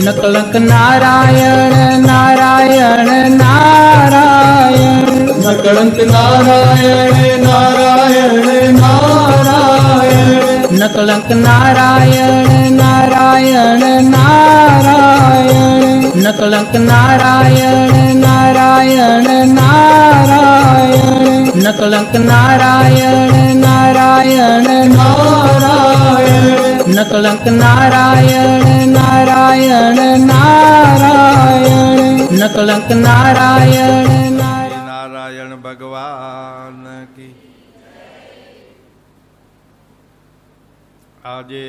નકલંક નારાયણ નારાયણ નારાયણ નકલંક નારાયણ નારાયણ નારાયણ નકલંક નારાયણ નારાયણ નારાયણ નકલંક નારાયણ નારાયણ નારાયણ નકલંક નારાયણ નારાયણ નારાયણ નકલંક નારાયણ નારાયણ નારાયણ નકલંક નારાયણ નારાયણ ભગવાન કી. આજે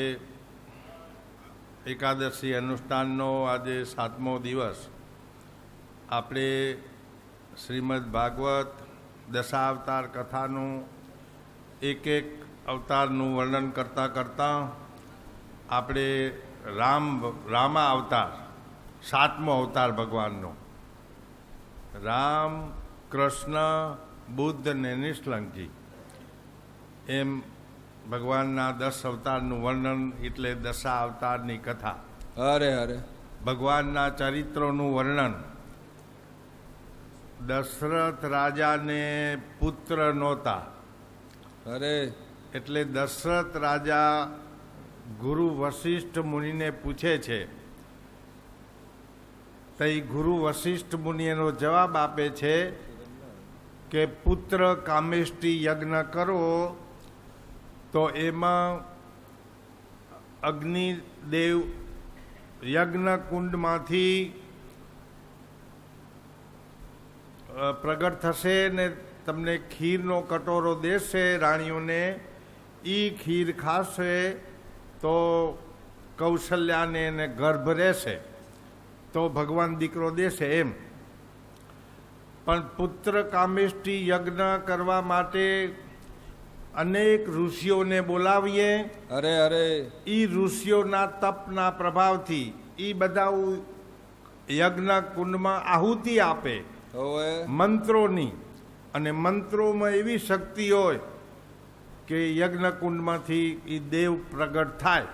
એકાદશી અનુષ્ઠાનનો આજે 7મો દિવસ. આપણે શ્રીમદ ભાગવત દશાવતાર કથાનું એક અવતારનું વર્ણન કરતાં કરતાં આપણે રામા અવતાર 7મો અવતાર ભગવાનનો, રામ કૃષ્ણ બુદ્ધ ને નિષ્કલંકી, એમ ભગવાનના 10 અવતારનું વર્ણન એટલે દશા અવતારની કથા. અરે અરે ભગવાનના ચરિત્રોનું વર્ણન. દશરથ રાજાને પુત્ર નહોતા, અરે એટલે દશરથ રાજા ગુરુ વશિષ્ઠ મુનિને પૂછે છે. તઈ ગુરુ વશિષ્ઠ મુનિ એનો જવાબ આપે છે કે પુત્ર કામેષ્ટિ યજ્ઞ કરો તો એમાં અગ્નિદેવ યજ્ઞ કુંડમાંથી પ્રગટ થશે ને તમને ખીરનો કટોરો દેશે રાણીઓને. એ ખીર ખાશે તો કૌશલ્યાને એને ગર્ભ રહેશે તો ભગવાન દીકરો દેશે એમ. પણ પુત્ર કામેષ્ટિ યજ્ઞ કરવા માટે અનેક ઋષિઓને બોલાવીએ. અરે અરે એ ઋષિઓના તપના પ્રભાવથી એ બધા યજ્ઞ કુંડમાં આહુતિ આપે ઓએ મંત્રોની, અને મંત્રોમાં એવી શક્તિ હોય કે યજ્ઞ કુંડમાંથી એ દેવ પ્રગટ થાય.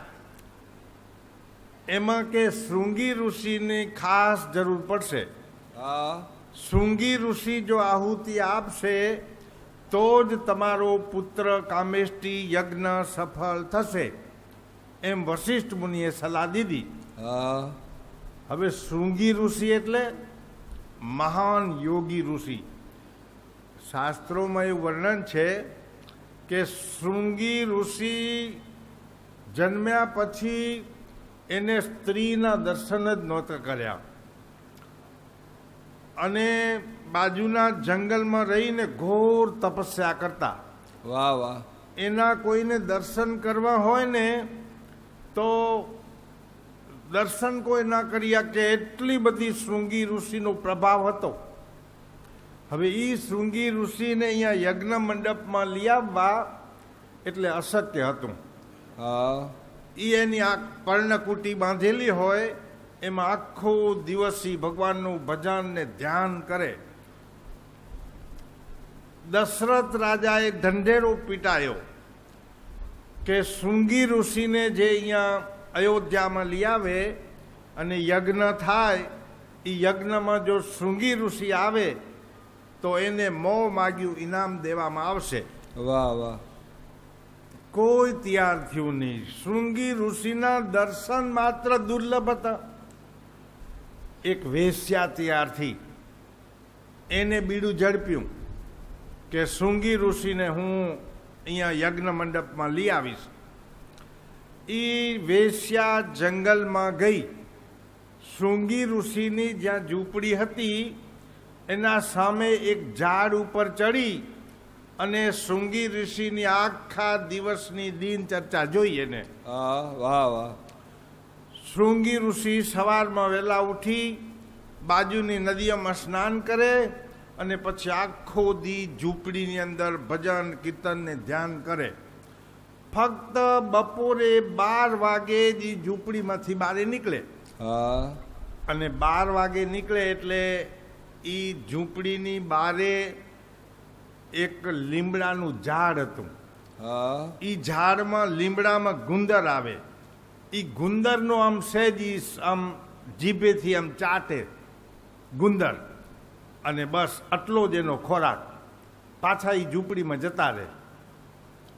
એમાં કે શૃંગી ઋષિની ખાસ જરૂર પડશે. હા શૃંગી ઋષિ જો આહુતિ આપશે તો જ તમારો પુત્ર કામેષ્ટિ યજ્ઞ સફળ થશે, એમ વશિષ્ઠ મુનિએ સલાહ દીધી. હા હવે શૃંગી ઋષિ એટલે મહાન યોગી ઋષિ. શાસ્ત્રોમાં એવું વર્ણન છે કે શૃંગી ઋષિ જન્મ્યા પછી એને સ્ત્રીના દર્શન જ નહોતા કર્યા, અને બાજુના જંગલમાં રહીને ઘોર તપસ્યા કરતા. વાહ વાહ એના કોઈને દર્શન કરવા હોય ને તો દર્શન કોઈ ના કર્યા કે એટલી બધી શૃંગી ઋષિનો પ્રભાવ હતો. હવે એ શૃંગી ઋષિને અહીંયા યજ્ઞ મંડપમાં લઈ આવવા એટલે અશક્ય હતું. હા એ એની આ પર્ણકુટી બાંધેલી હોય, એમાં આખો દિવસ ભગવાનનું ભજન ને ધ્યાન કરે. દશરથ રાજાએ ઢંઢેરો પીટાયો કે શૃંગી ઋષિને જે અહીંયા અયોધ્યામાં લઈ આવે અને યજ્ઞ થાય, એ યજ્ઞમાં જો શૃંગી ઋષિ આવે તો એને મોં માગ્યું ઇનામ દેવામાં આવશે. વાહ વાહ કોઈ તૈયાર થયું નહીં. શૃંગી ઋષિના દર્શન માત્ર દુર્લભ હતા. એક વેશ્યા તૈયાર થઈ, એને બીડું ઝડપ્યું કે શૃંગી ઋષિને હું અહીંયા યજ્ઞ મંડપમાં લઈ આવીશ. એ વેશ્યા જંગલમાં ગઈ. શૃંગી ઋષિની જ્યાં ઝૂંપડી હતી એના સામે એક ઝાડ ઉપર ચડી અને શૃંગી ઋષિની આખા દિવસની દિનચર્ચા જોઈ એને. હા વાહ વાહ શૃંગી ઋષિ સવારમાં વહેલા ઉઠી બાજુની નદીઓમાં સ્નાન કરે અને પછી આખો દી ઝૂંપડીની અંદર ભજન કીર્તન ને ધ્યાન કરે. ફક્ત બપોરે 12 વાગે જ ઝૂંપડીમાંથી બહાર નીકળે. હા અને 12 વાગે નીકળે એટલે એ ઝૂંપડીની બારે એક લીમડાનું ઝાડ હતું. હા એ ઝાડમાં લીમડામાં ગુંદર આવે. એ ગુંદરનો આમ સહેજ આમ જીભેથી આમ ચાટે ગુંદર, અને બસ આટલો જ એનો ખોરાક. પાછા એ ઝૂંપડીમાં જતા રહે.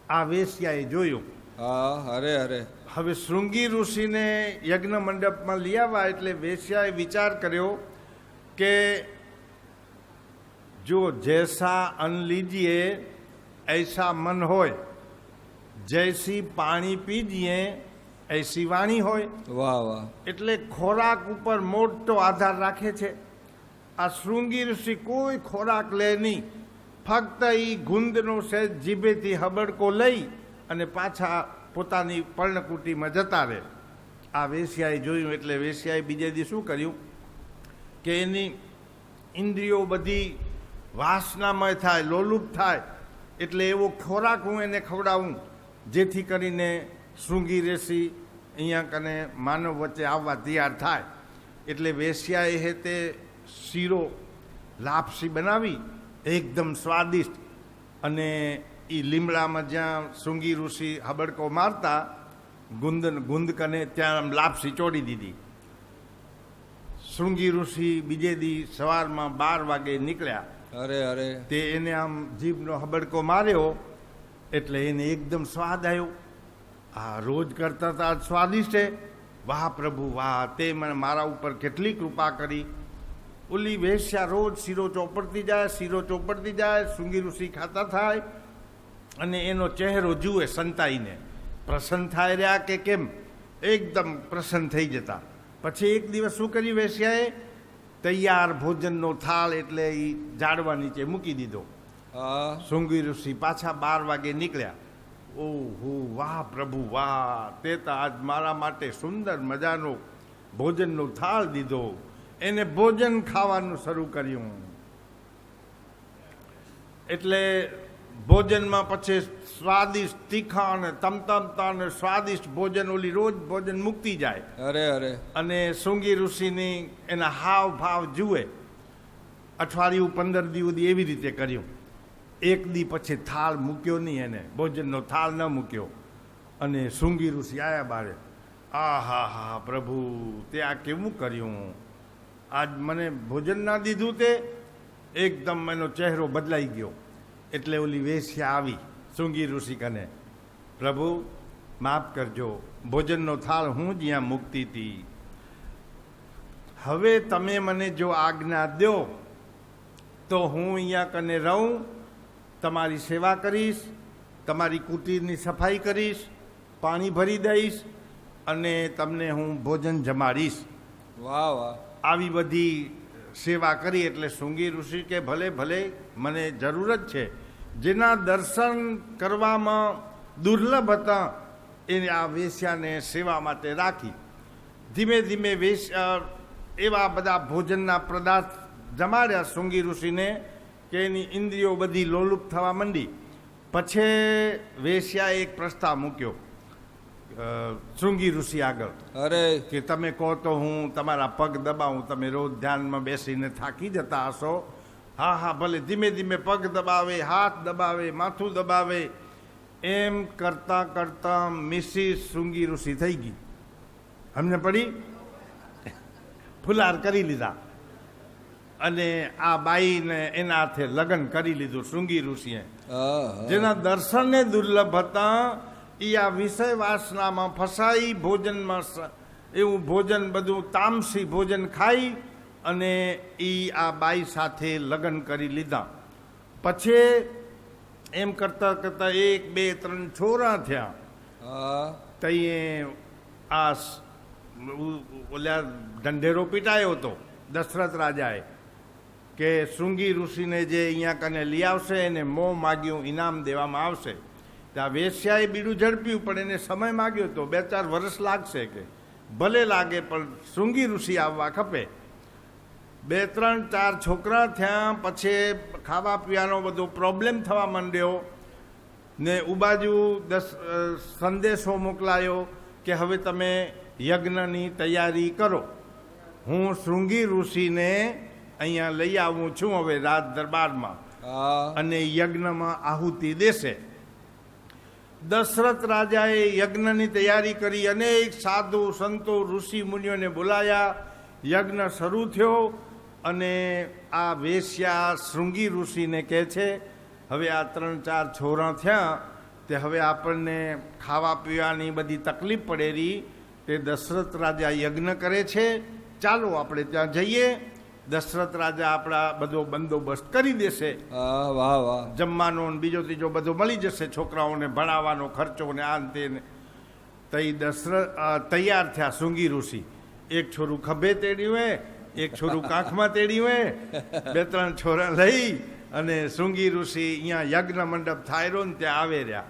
આ વેશ્યાએ જોયું. હા, અરે અરે. હવે શૃંગી ઋષિને યજ્ઞ મંડપમાં લઈ આવ્યા એટલે વેશ્યાએ વિચાર કર્યો કે જો જૈસા અન્ન લીજીએ ऐसा મન હોય, જૈસી પાણી પીજીએ ऐसी વાણી હોય. વાહ વાહ. એટલે ખોરાક ઉપર મોટો આધાર રાખે છે. આ શૃંગી ઋષિ કોઈ ખોરાક લે નહીં, ફક્ત એ ગુંદનો સહેજ જીભેથી હબડકો લઈ અને પાછા પોતાની પર્ણકુટીમાં જતા રહે. આ વેશ્યાએ જોયું એટલે વેશ્યાએ બીજે દી શું કર્યું કે એની ઇન્દ્રિયો બધી વાસનામય થાય, લોલુપ થાય, એટલે એવો ખોરાક હું એને ખવડાવું જેથી કરીને શૃંગી ઋષિ અહીંયા કને માનવ વચ્ચે આવવા તૈયાર થાય. એટલે વેશ્યાએ હે તે શીરો લાપસી બનાવી એકદમ સ્વાદિષ્ટ, અને એ લીમડામાં જ્યાં શૃંગી ઋષિ હબડકો મારતા ગુંદ કને ત્યાં લાપસી ચોડી દીધી. શૃંગી ઋષિ બીજે દી સવારમાં 12 વાગે નીકળ્યા. અરે અરે. તે એને આમ જીભનો હબડકો માર્યો એટલે એને એકદમ સ્વાદ આવ્યો. આ રોજ કરતા હતા સ્વાદિષ્ટ છે. વાહ પ્રભુ વાહ, તે મને મારા ઉપર કેટલી કૃપા કરી. ઓલી વેશ્યા રોજ શીરો ચોપડતી જાય, શીરો ચોપડતી જાય. શૃંગી ઋષિ ખાતા થાય અને એનો ચહેરો જુએ સંતાઈને. પ્રસન્ન થાય રહ્યા કે કેમ, એકદમ પ્રસન્ન થઈ જતા. પછી એક દિવસ શું કર્યું વેશ્યાએ, તૈયાર ભોજનનો થાળ એટલે એ ઝાડવા નીચે મૂકી દીધો. હા. શૃંગી ઋષિ પાછા 12 વાગે નીકળ્યા. ઓહો વાહ પ્રભુ વાહ, તે તો આજ મારા માટે સુંદર મજાનો ભોજનનો થાળ દીધો. એને ભોજન ખાવાનું શરૂ કર્યું. એટલે ભોજનમાં પછી સ્વાદિષ્ટ તીખા અને તમતમતા અને સ્વાદિષ્ટ ભોજન, ઓલી રોજ ભોજન મૂકતી જાય. અરે અરે. અને શૃંગી ઋષિની એના હાવ ભાવ જુએ. અઠવાડિયું 15 દી સુધી એવી રીતે કર્યું. એક દી પછી થાળ મૂક્યો નહીં, એને ભોજનનો થાળ ન મૂક્યો. અને શૃંગી ઋષિ આવ્યા બારે. આ હા હા પ્રભુ, તે આ કેવું કર્યું, આજ મને ભોજન ના દીધું. તે એકદમ એનો ચહેરો બદલાઈ ગયો. એટલે ઓલી વેશ્યા આવી શૃંગી ઋષિ કને, પ્રભુ માફ કરજો, ભોજનનો થાળ હું જ્યાં મૂકતી હતી. હવે તમે મને જો આજ્ઞા દો તો હું અહીંયા કને રહું, તમારી સેવા કરીશ, તમારી કુટીરની સફાઈ કરીશ, પાણી ભરી દઈશ અને તમને હું ભોજન જમાડીશ. વાહ વાહ. આવી બધી સેવા કરી. એટલે શૃંગી ઋષિ કે ભલે ભલે, મને જરૂર જ છે. જેના દર્શન કરવામાં દુર્લભ હતા એને આ વેશ્યાને સેવા માટે રાખી. ધીમે ધીમે એવા બધા ભોજનના પદાર્થ જમાડ્યા શૃંગી ઋષિને કે એની ઇન્દ્રિયો બધી લોલુપ થવા માંડી. પછી વેશ્યાએ એક પ્રસ્તાવ મૂક્યો શૃંગી ઋષિ આગળ. અરે. કે તમે કહો તો હું તમારા પગ દબાવું, તમે રોજ ધ્યાનમાં બેસીને થાકી જતા હશો. હા હા ભલે. ધીમે ધીમે પગ દબાવે, હાથ દબાવે, માથું દબાવે. એમ કરતા કરતા મિસિસ શૃંગી ઋષિ થઈ ગઈ. અમને પડી, ફુલાર કરી લીધા અને આ બાઈને એના હાથે લગ્ન કરી લીધું શૃંગી ઋષિએ. જેના દર્શને દુર્લભ હતા એ આ વિષય વાસનામાં ફસાઈ ભોજનમાં એવું ભોજન બધું તામસી ભોજન ખાઈ અને એ આ બાઈ સાથે લગ્ન કરી લીધા. પછી એમ કરતા કરતા 1 2 3 છોરા થયા. તઈએ આ ઓલા ઢંઢેરો પીટાયો હતો દશરથ રાજાએ કે શૃંગી ઋષિને જે અહીંયા કને લઈ આવશે એને મોં માગ્યું ઇનામ દેવામાં આવશે. ત્યાં વેશ્યાએ બીડું ઝડપ્યું પણ એને સમય માગ્યો તો 2-4 વર્ષ લાગશે. કે ભલે લાગે પણ શૃંગી ઋષિ આવવા ખપે. 2-3-4 છોકરા થયા. પછી ખાવા પીવાનો બધો પ્રોબ્લેમ થવા માંડ્યો ને ઉબાજુ સંદેશો મોકલાયો કે હવે તમે યજ્ઞની તૈયારી કરો, હું શૃંગી ઋષિને અહીંયા લઈ આવું છું હવે રાજ દરબારમાં અને યજ્ઞમાં આહુતિ દેશે. દશરથ રાજાએ યજ્ઞની તૈયારી કરી. અનેક સાધુ સંતો ઋષિ મુનિઓને બોલાયા. યજ્ઞ શરૂ થયો અને આ વેશ્યા શૃંગી ઋષિને કહે છે હવે આ 3-4 છોરા થયા તે હવે આપણને ખાવા પીવાની બધી તકલીફ પડેલી તે દશરથ રાજા યજ્ઞ કરે છે, ચાલો આપણે ત્યાં જઈએ, દશરથ રાજા આપણા બધો બંદોબસ્ત કરી દેશે, હા વાહ વાહ જમવાનો ને બીજો ત્રીજો બધો મળી જશે, છોકરાઓને ભણાવવાનો ખર્ચો ને આ ને તે ને. તઈ દશરથ તૈયાર થયા શૃંગી ઋષિ. એક છોરું ખભે તેડ્યું હે, એક છોરું કાંખમાં તેડ્યું હે, 2-3 છોરા લઈ અને શૃંગી ઋષિ અહીંયા યજ્ઞ મંડપ થાયરો ને ત્યાં આવે રહ્યા.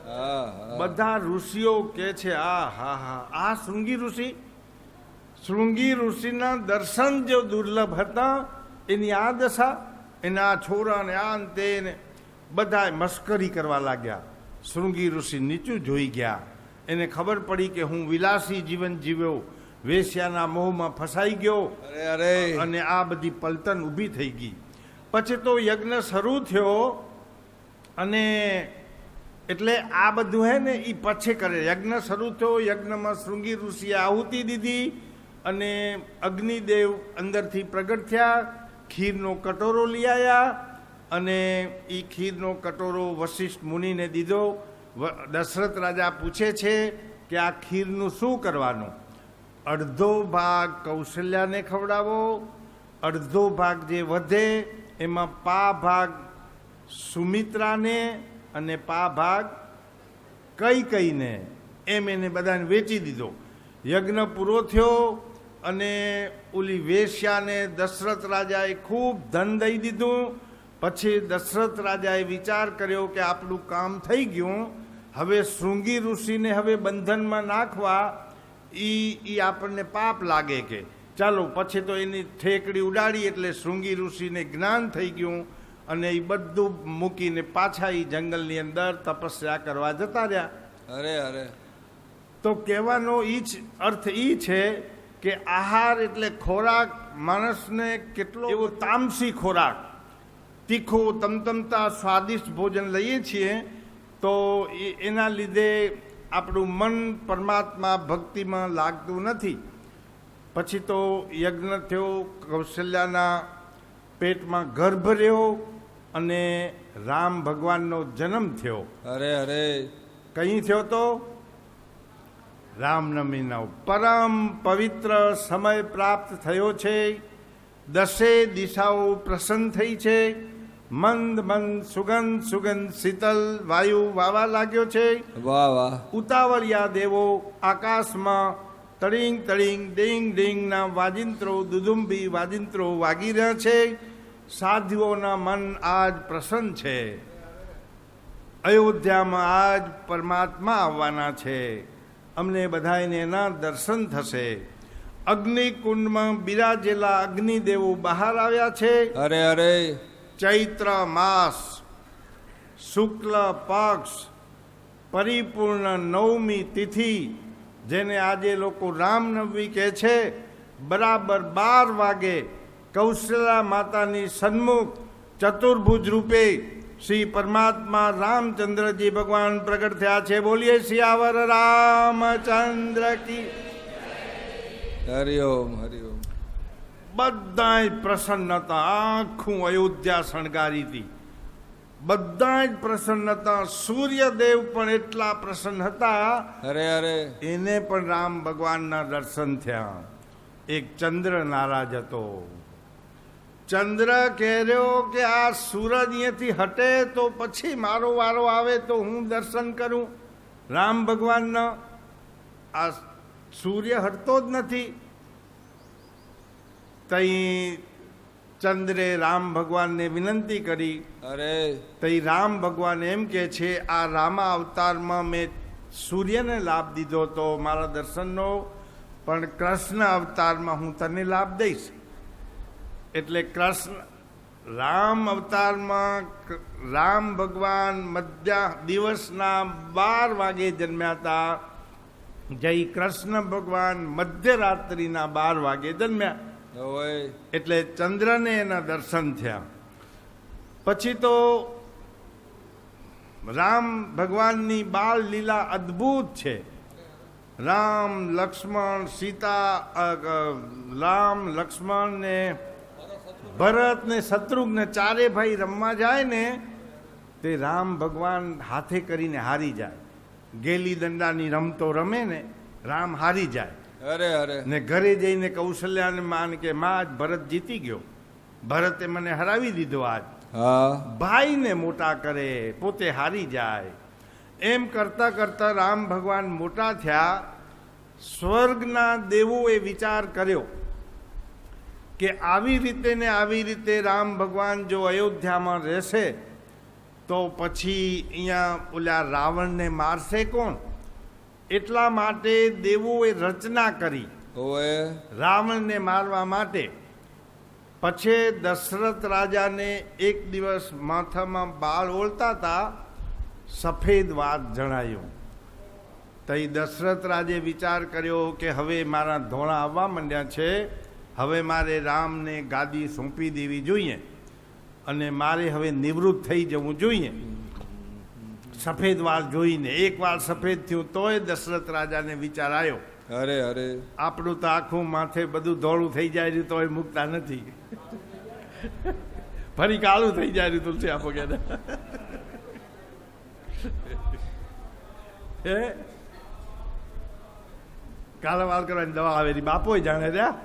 હા હા બધા ઋષિઓ કે છે આ હા હા આ શૃંગી ઋષિ, શૃંગી ઋષિના દર્શન જો દુર્લભ હતા એની આ દશા, એના છોરા ને આ ને તે ને બધા મસ્કરી કરવા લાગ્યા. શૃંગી ઋષિ નીચું જોઈ ગયા, એને ખબર પડી કે હું વિલાસી જીવન જીવ્યો, વેશ્યાના મોહમાં ફસાઈ ગયો અરે અરે અને આ બધી પલટન ઊભી થઈ ગઈ. પછી તો યજ્ઞ શરૂ થયો અને એટલે આ બધું હે ને એ પછી કરે. યજ્ઞ શરૂ થયો, યજ્ઞમાં શૃંગી ઋષિએ આહુતિ દીધી અને અગ્નિદેવ અંદરથી પ્રગટ થયા, ખીરનો કટોરો લઈ આવ્યા અને એ ખીરનો કટોરો વશિષ્ઠ મુનિને દીધો. દશરથ રાજા પૂછે છે કે આ ખીરનું શું કરવાનું? અડધો ભાગ કૌશલ્યાને ખવડાવો, અડધો ભાગ જે વધે એમાં પા ભાગ સુમિત્રાને અને પા ભાગ કઈને એમ એને બધાને વેચી દીધો. યજ્ઞ પૂરો થયો અને ઓલી વેશ્યાને દશરથ રાજાએ ખૂબ ધન દઈ દીધું. પછી દશરથ રાજાએ વિચાર કર્યો કે આપણું કામ થઈ ગયું, હવે શૃંગી ઋષિને હવે બંધનમાં નાખવા એ આપણને પાપ લાગે કે ચાલો પછી તો એની ઠેકડી ઉડાડી. એટલે શૃંગી ઋષિને જ્ઞાન થઈ ગયું અને એ બધું મૂકીને પાછા એ જંગલની અંદર તપસ્યા કરવા જતા રહ્યા. અરે અરે તો કહેવાનો અર્થ એ છે કે આહાર એટલે ખોરાક માણસને કેટલો એવો તામસી ખોરાક, તીખો તમતમતા સ્વાદિષ્ટ ભોજન લઈએ છીએ તો એના લીધે આપણું મન પરમાત્મા ભક્તિમાં લાગતું નથી. પછી તો યજ્ઞ થયો, કૌશલ્યાના પેટમાં ગર્ભ રહ્યો અને રામ ભગવાનનો જન્મ થયો. અરે અરે કઈ થયો તો રામનવમીનો પરમ પવિત્ર સમય પ્રાપ્ત થયો છે. 10 દિશાઓ પ્રસન્ન થઈ છે. મંદ મંદ સુગંધ સુગંધ શીતલ વાયુ વાવા લાગ્યો છે. વાહ વાહ ઉતાવળિયા દેવો આકાશમાં તળિંગ તળિંગ ડિંગ ડિંગના વાજિંત્રો દુદુંબી વાજિંત્રો વાગી રહ્યા છે. સાધુઓના મન આજ પ્રસન્ન છે. અયોધ્યામાં આજ પરમાત્મા આવવાના છે. અમને બધાને એના દર્શન થશે. અગ્નિકુંડમાં બિરાજેલા અગ્નિદેવો બહાર આવ્યા છે. અરે અરે ચૈત્ર માસ શુક્લ પક્ષ પરિપૂર્ણ 9મી તિથિ, જેને આજે લોકો રામનવમી કહે છે, બરાબર 12 વાગે કૌશલ્યા માતાની સન્મુખ ચતુર્ભુજ રૂપે શ્રી પરમાત્મા રામચંદ્રજી ભગવાન પ્રગટ થયા છે. બોલીએ સિયાવર રામચંદ્ર કી. હરિઓમ હરિઓમ. બધા જ પ્રસન્ન હતા. આખું અયોધ્યા શણગારી હતી. બધા જ પ્રસન્ન હતા. સૂર્યદેવ પણ એટલા પ્રસન્ન હતા, અરે અરે એને પણ રામ ભગવાનના દર્શન થયા. એક ચંદ્ર નારાજ હતો. ચંદ્ર કહેર્યો કે આ સૂરજ અહીંયાથી હટે તો પછી મારો વારો આવે તો હું દર્શન કરું રામ ભગવાનના. આ સૂર્ય હટતો જ નથી. તઈ ચંદ્રે રામ ભગવાનને વિનંતી કરી. અરે તઈ રામ ભગવાન એમ કે છે આ રામા અવતારમાં મેં સૂર્યને લાભ દીધો તો મારા દર્શનનો, પણ કૃષ્ણ અવતારમાં હું તને લાભ દઈશ. એટલે કૃષ્ણ રામ અવતારમાં રામ ભગવાન દિવસના 12 વાગે જન્મ્યા હતા. જય કૃષ્ણ ભગવાન મધ્યરાત્રિના 12 વાગે જન્મ્યા. ઓય એટલે ચંદ્રને એના દર્શન થયા. પછી તો રામ ભગવાનની બાળ લીલા અદ્ભુત છે. રામ લક્ષ્મણ સીતા રામ લક્ષ્મણ ને ભરત ને શત્રુઘ્ન ચારે ભાઈ રમવા જાય ને તે રામ ભગવાન હાથે કરીને હારી જાય. ગેલી દંડાની રમતો રમે ને રામ હારી જાય અરે અરે ને ઘરે જઈને કૌશલ્યાને માન કે માં આજ ભરત જીતી ગયો, ભરતે મને હરાવી દીધો. આજ હા ભાઈને મોટા કરે પોતે હારી જાય. એમ કરતા કરતા રામ ભગવાન મોટા થયા. સ્વર્ગના દેવોએ વિચાર કર્યો કે આવી રીતે ને આવી રીતે રામ ભગવાન જો અયોધ્યામાં રહેશે તો પછી અહીંયા ઓલા રાવણને મારશે કોણ? એટલા માટે દેવોએ રચના કરી ઓએ રાવણને મારવા માટે. પછી દશરથ રાજાને એક દિવસ માથામાં બાળ ઓળતા હતા, સફેદ વાત જણાયું. તઈ દશરથ રાજે વિચાર કર્યો કે હવે મારા ધોળા આવવા માંડ્યા છે, હવે મારે રામને ગાદી સોંપી દેવી જોઈએ અને મારે હવે નિવૃત્ત થઈ જવું જોઈએ. સફેદ વાળ જોઈને એક વાર સફેદ થયું તોય દશરથ રાજાને વિચાર આવ્યો, અરે અરે આપણું તો આખું માથે બધું ધોળું થઈ જાય રહ્યું તોય મુકતા નથી, ફરી કાળું થઈ જાય રહ્યું તુલસી આપો કે હે કાળા વાળ કરવાની દવા આવેલી બાપો જાણે રહ્યા.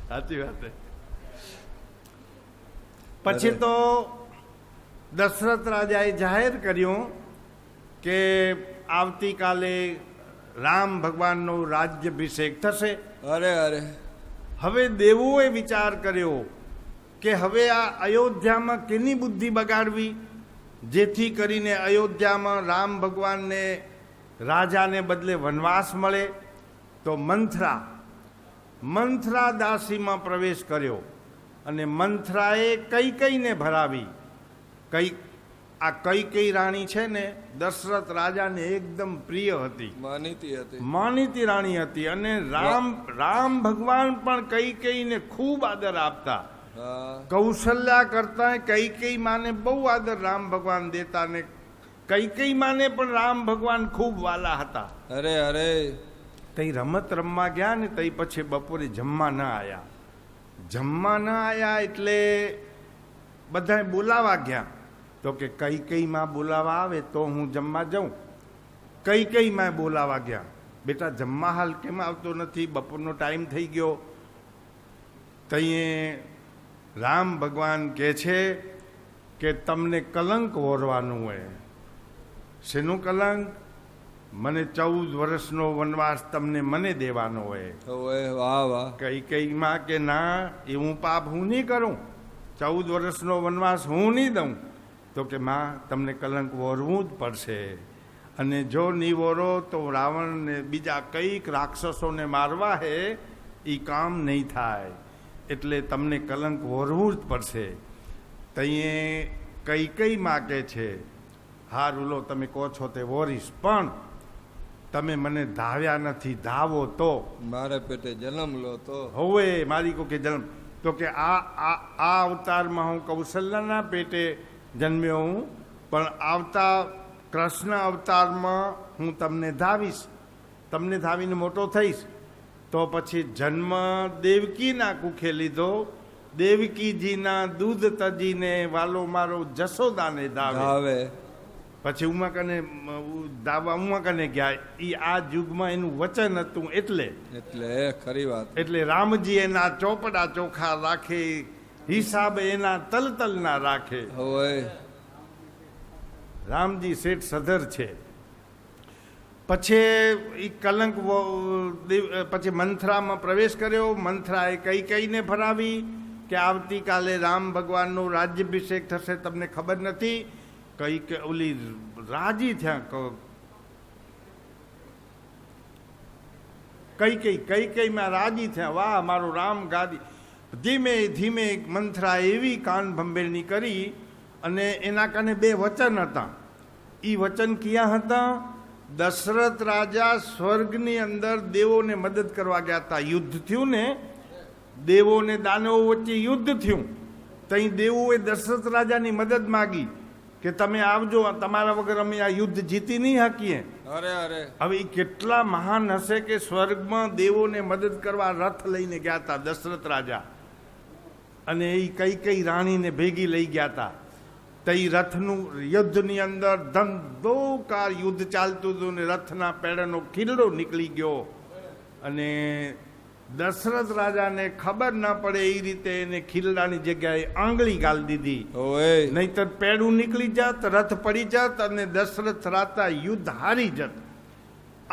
સાચી વાત. પછી તો દશરથ રાજાએ જાહેર કર્યું કે આવતીકાલે રામ ભગવાનનો રાજ્યાભિષેક થશે. અરે અરે હવે દેવોએ વિચાર કર્યો કે હવે આ અયોધ્યામાં કેની બુદ્ધિ બગાડવી જેથી કરીને અયોધ્યામાં રામ ભગવાનને રાજાને બદલે વનવાસ મળે. તો મંથરા દાસીમાં પ્રવેશ કર્યો અને મંથરાએ કૈકેયીને ભરાવી. આ કૈકેયી રાણી છે ને દશરથ રાજાને એકદમ પ્રિય હતી, માનીતી રાણી હતી. અને રામ ભગવાન પણ કૈકેયીને ખૂબ આદર આપતા. કૌશલ્યા કરતા કૈકેયી માને બહુ આદર રામ ભગવાન દેતા ને કૈકેયી માને પણ રામ ભગવાન ખૂબ વાલા હતા. અરે અરે તઈ રમત રમવા ગયા ને તઈ પછી બપોરે જમવા ન આવ્યા. એટલે બધાએ બોલાવા ગયા તો કે કૈકેયીમાં બોલાવા આવે તો હું જમવા જાઉં. કૈકેયીમાં બોલાવા ગયા, બેટા જમવા હાલ કેમ આવતો નથી, બપોરનો ટાઈમ થઈ ગયો. તઈએ રામ ભગવાન કહે છે કે તમને કલંક ઓરવાનું હોય. શેનું કલંક? મને 14 વર્ષનો વનવાસ તમને મને દેવાનો હોય. વાહ વાહ. કૈકેયીમાં કે ના, એવું પાપ હું નહીં કરું, 14 વર્ષનો વનવાસ હું નહીં દઉં. તો કે માં તમને કલંક વોરવું જ પડશે, અને જો નહીં વોરો તો રાવણને બીજા કઈક રાક્ષસોને મારવા હે એ કામ નહીં થાય, એટલે તમને કલંક વોરવું જ પડશે. તઈએ કૈકેયી માગે છે હારું લો તમે કહો છો તે વોરીશ, પણ તમે મને ધાવ્યા નથી, ધાવો તો મારે પેટે જન્મ લો તો હવે મારી કોકે જન્મ. તો કે આ અવતારમાં હું કૌશલ્યાના પેટે જન્મ્યો હું, પણ આવતા કૃષ્ણ અવતારમાં હું તમને ધાવીશ, તમને ધાવીને મોટો થઈશ. તો પછી જન્મ દેવકીના કુખે લીધો, દેવકીજીના દૂધ તજીને વાલો મારો જશોદાને ધાવે. પછી ઉમા કને ગયા. એ આ યુગમાં એનું વચન હતું એટલે ખરી વાત. એટલે રામજી એના ચોપડા ચોખા રાખે, હિસાબ એના તલતલ ના રાખે. રામજી શેઠ સધર છે. પછી કલંક પછી મંથરામાં પ્રવેશ કર્યો. મંથરાએ કૈકેયીને ભરાવી કે આવતીકાલે રામ ભગવાનનો રાજ્યાભિષેક થશે, તમને ખબર નથી. ઓલી રાજી થયા. કૈકેયીમાં રાજી થયા, વાહ મારો રામ ગાદી. ધીમે ધીમે મંથરા એવી કાન ભંભેરણી કરી અને એના કાને 2 વચન હતા. એ વચન ક્યાં હતા? દશરથ રાજા સ્વર્ગની અંદર દેવોને મદદ કરવા ગયા હતા. યુદ્ધ થયું ને, દેવો ને દાનવો વચ્ચે યુદ્ધ થયું. તઈ દેવોએ દશરથ રાજાની મદદ માગી કે તમે આવજો, તમારા વગર અમે આ યુદ્ધ જીતી નહીં શકીએ. અરે અરે હવે એ કેટલા મહાન હશે કે સ્વર્ગમાં દેવોને મદદ કરવા રથ લઈને ગયા હતા દશરથ રાજા, અને એ કઈ કઈ રાણીને ભેગી લઈ ગયા હતા. તો એ રથનું યુદ્ધની અંદર ધંધોકાર યુદ્ધ ચાલતું હતું ને રથના પેડાનો ખીલડો નીકળી ગયો, અને દશરથ રાજાને ખબર ના પડે એ રીતે એને ખીલડાની જગ્યાએ આંગળી ગાળી દીધી. ઓય નહીતર પેડું નીકળી જાત, રથ પડી જાત અને દશરથ રાજા યુદ્ધ હારી જત.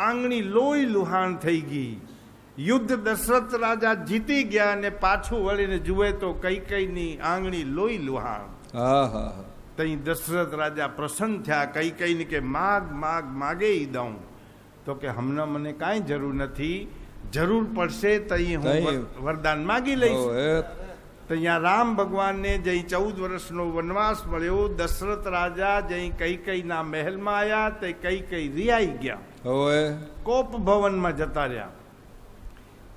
આંગળી લોહી લુહાણ થઈ ગઈ. યુદ્ધ દશરથ રાજા જીતી ગયા અને પાછું વળીને જુએ તો કૈકેયીની આંગળી લોહી લુહાણ. હા હા હા તઈ દશરથ રાજા પ્રસન્ન થયા. કૈકેયીને કે માગ માગ માગે ઈ દઉં. તો કે હમણાં મને કાંઈ જરૂર નથી, જરૂર પડશે તઈ હું વરદાન માગી લઈશ. ઓય તો અહીંયા રામ ભગવાનને જઈ 14 વર્ષનો વનવાસ મળ્યો. દશરથ રાજા જઈ કૈકેયીના મહેલમાં આવ્યા તે કૈકેયી રિયાઈ ગયા, ઓય કોપ ભવનમાં જતા રહ્યા.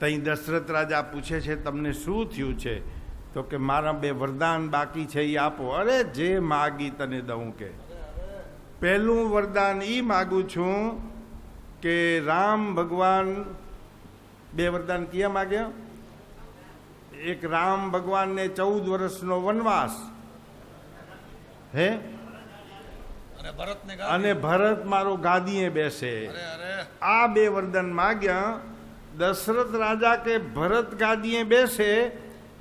તઈ દશરથ રાજા પૂછે છે તમને શું થયું છે? તો કે મારા 2 વરદાન બાકી છે એ આપો. અરે જે માગી તને દઉં. કે પહેલું વરદાન એ માગું છું કે રામ ભગવાન 2 વરદાન ક્યાં માગ્યા? એક રામ ભગવાનને 14 વર્ષનો વનવાસ, હે, અને ભરત મારો ગાદીએ બેસે. આ 2 વરદાન માગ્યા. દશરથ રાજા કે ભરત ગાદીએ બેસે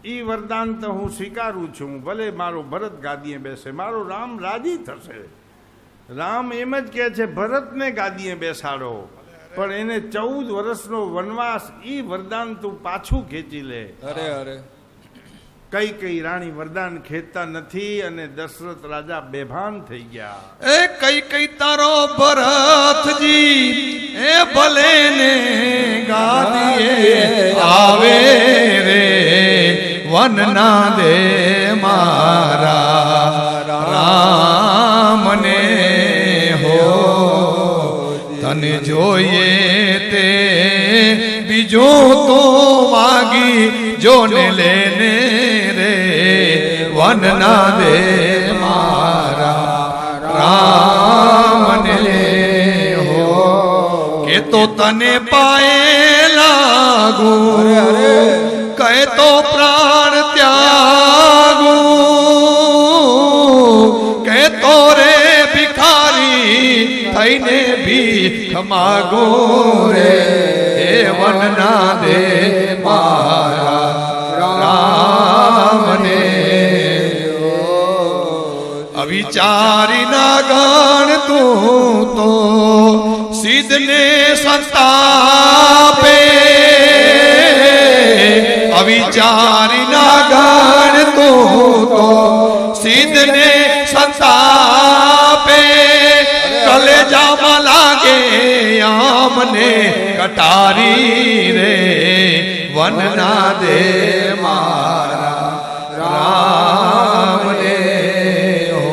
એ વરદાન તો હું સ્વીકારું છું, ભલે મારો ભરત ગાદીએ બેસે, મારો રામ રાજી થશે. રામ એમ જ કહે છે ભરતને ગાદીએ બેસાડો, પણ એને 14 વર્ષનો વનવાસ એ વરદાન તું પાછું ખેંચી લે. અરે અરે કઈ રાણી વરદાન ખેંચતા નથી અને દશરથ રાજા બેભાન થઈ ગયા. એ કઈ તારો ભરતજી એ ભલે ને ગાદીએ આવે રે, વનના દે મારા રામને હો, તને જોઈએ તે બીજો તો માગી જોને લેને રે, વનના દે મારા રામને હો, કે તો તને પાયે લાગુ, કહે તો પ્રાણ ત્યાગુ, કહે તો રે ભિખારી થઈને ભીખ માગો રે, હે વનના દે મારા રામને. અવિચારી ના ગણ તું તો સિદ્ધને સંતાપે, અવિચારી ના ગણ તું તો સિદ્ધને સંતાપે, કલેજામાં લાગે આમને કટારી રે, વનના દે મારા રામને હો.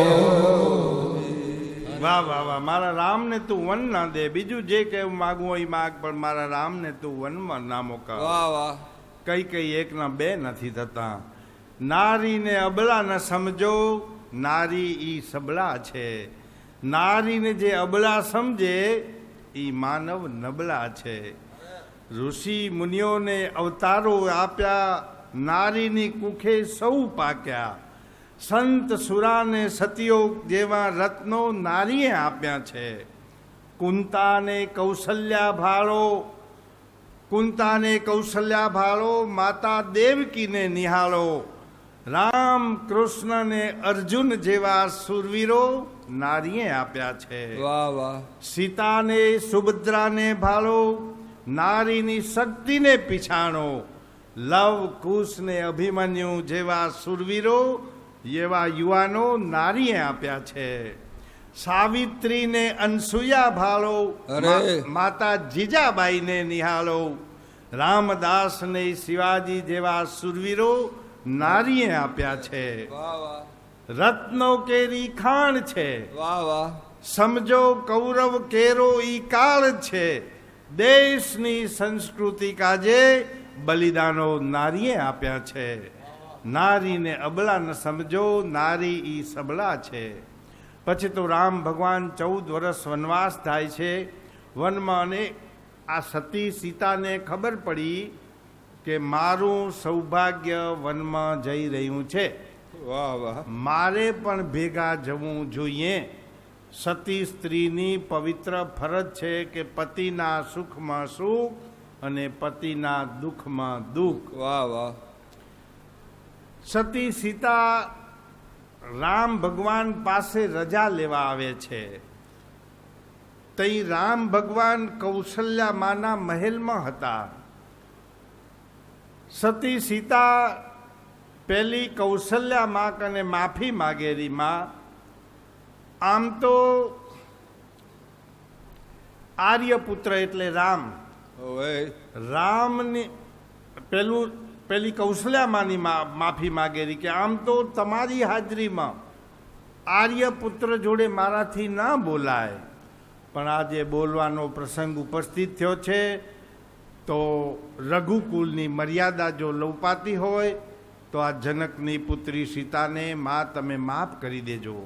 વાહ વાહ વાહ, મારા રામને તું વન ના દે. બીજું જે કેવું માગવું હોય માગ, પણ મારા રામને તું વનમાં ના મોકલ. વાહ વાહ કઈ એકના 2 નથી થતા. નારીને અબળા ન સમજો, નારી ઈ સબળા છે. નારીને જે અબળા સમજે ઈ માનવ નબળા છે. ઋષિ મુનિઓને અવતારો આપ્યા, નારીની કુખે સૌ પાક્યા. સંત સુરાને સતીઓ જેવા રત્નો નારીએ આપ્યા છે. કુંતાને કૌશલ્યા ભાળો, કુંતાને કૌશલ્યા ભાળો, માતા દેવકીને નિહાળો. રામ કૃષ્ણને અર્જુન જેવા સુરવીરો નારીએ આપ્યા છે. વાહ વાહ સીતાને સુભદ્રાને ભાળો, નારીની શક્તિને પીછાણો. લવ કુશને અભિમન્યુ જેવા સુરવીરો એવા યુવાનો નારીએ આપ્યા છે. સાવિત્રીને અનસુયા ભાળો, અરે. માતા જીજાબાઈને નિહાળો. રામદાસને શિવાજી જેવા સુરવીરો નારીએ આપ્યા છે. વાહ વાહ રત્નો કેરી ખાણ છે, વાહ વાહ સમજો કૌરવ કેરો ઈ કાળ છે. દેશની સંસ્કૃતિ કાજે બલિદાનો નારીએ આપ્યા છે. નારીને અબળા ન સમજો, નારી ઈ સબળા છે. પછી તો રામ ભગવાન 14 વર્ષ વનવાસ થાય છે વનમાં, અને આ સતી સીતાને ખબર પડી કે મારું સૌભાગ્ય વનમાં જઈ રહ્યું છે, વાહ વાહ મારે પણ ભેગા જવું જોઈએ. સતી સ્ત્રીની પવિત્ર ફરજ છે કે પતિના સુખમાં સુખ અને પતિના દુઃખમાં દુઃખ. વાહ વાહ સતી સીતા રામ ભગવાન પાસે રજા લેવા આવે છે. તઈ રામ ભગવાન કૌશલ્યા માના મહેલમાં હતા. સતી સીતા પેલી કૌશલ્યા માં કને માફી માગેરી માં. આમ તો આર્યપુત્ર એટલે રામ, ઓવે રામની પેલી કૌશલ્યામાની માફી માગેલી કે આમ તો તમારી હાજરીમાં આર્યપુત્ર જોડે મારાથી ના બોલાય, પણ આજે બોલવાનો પ્રસંગ ઉપસ્થિત થયો છે તો રઘુકુલની મર્યાદા જો લોપાતી હોય તો આ જનકની પુત્રી સીતાને માં તમે માફ કરી દેજો.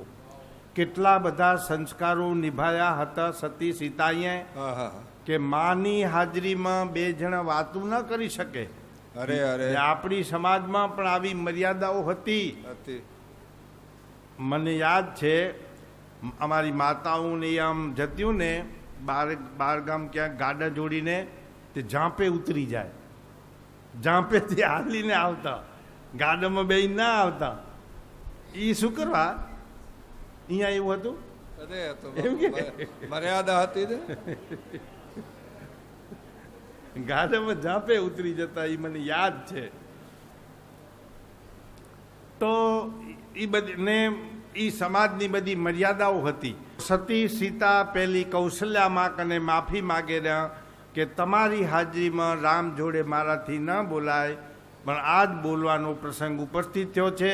કેટલા બધા સંસ્કારો નિભાયા હતા સતી સીતાએ હા હા કે માની હાજરીમાં બે જણા વાતું ન કરી શકે. અરે અરે આપણી સમાજમાં પણ આવી મર્યાદાઓ હતી. હતી મને યાદ છે અમારી માતાઓને આમ જત્યું ને બાર ગામ ક્યાંક ગાડા જોડીને તે ઝાંપે ઉતરી જાય, ઝાંપેથી હાલીને આવતા, ગાડામાં બે ના આવતા. એ શું કરવા અહીંયા એવું હતું? અરે તો એમ કે? મર્યાદા હતી ને. ગાડામાં ઝાંપે ઉતરી જતા એ મને યાદ છે. તો એ બધી ને એ સમાજની બધી મર્યાદાઓ હતી. સતી સીતા પેલી કૌશલ્યામાં કને માફી માગે કે તમારી હાજરીમાં રામ જોડે મારાથી ન બોલાય, પણ આજ બોલવાનો પ્રસંગ ઉપસ્થિત થયો છે